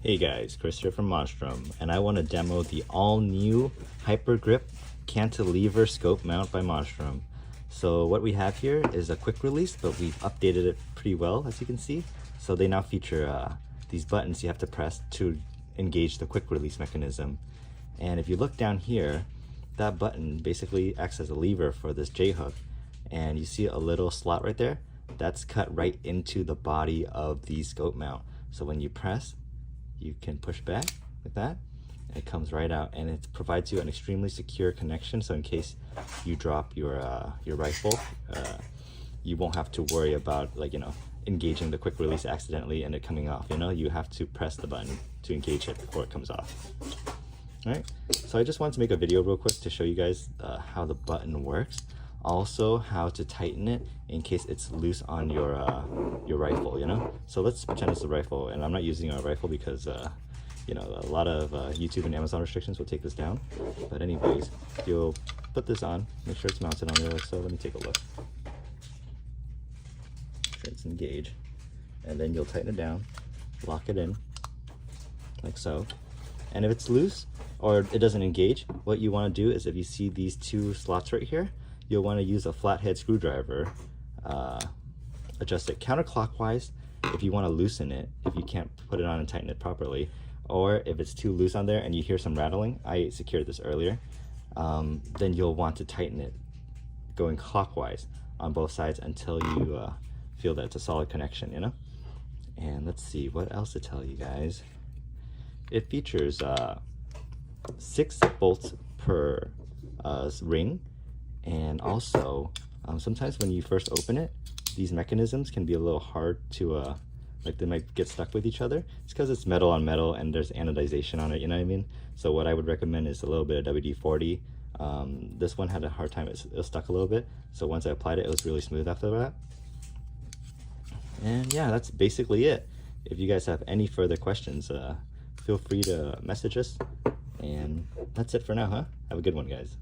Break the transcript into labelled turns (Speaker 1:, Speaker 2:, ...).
Speaker 1: Hey guys, Chris here from Monstrum, and I want to demo the all-new Hypergrip Cantilever Scope Mount by Monstrum. So what we have here is a quick release, but we've updated it pretty well, as you can see. So they now feature these buttons you have to press to engage the quick release mechanism. And if you look down here, that button basically acts as a lever for this J-hook. And you see a little slot right there? That's cut right into the body of the scope mount. So when you press, you can push back like that, and it comes right out, and it provides you an extremely secure connection. So in case you drop your rifle, you won't have to worry about, like, engaging the quick release accidentally and it coming off. You have to press the button to engage it before it comes off. All right, so I just wanted to make a video real quick to show you guys how the button works, also how to tighten it in case it's loose on your rifle. So let's pretend it's a rifle, and I'm not using a rifle because a lot of YouTube and Amazon restrictions will take this down. But anyways, you'll put this on, make sure it's mounted on there. So let me take a look. Make sure it's engaged, and then you'll tighten it down, lock it in like so. And if it's loose or it doesn't engage, what you want to do is, if you see these two slots right here, you'll want to use a flathead screwdriver, adjust it counterclockwise if you want to loosen it, if you can't put it on and tighten it properly, or if it's too loose on there and you hear some rattling. I secured this earlier. Then you'll want to tighten it going clockwise on both sides until you feel that it's a solid connection, And let's see what else to tell you guys. It features 6 bolts per ring, and also sometimes when you first open it, these mechanisms can be a little hard to like, they might get stuck with each other. It's because it's metal on metal and there's anodization on it, you know what I mean? So what I would recommend is a little bit of WD-40. This one had a hard time, it was stuck a little bit, so once I applied it, it was really smooth after that. And yeah, that's basically it. If you guys have any further questions, feel free to message us, and that's it for now, huh? Have a good one, guys.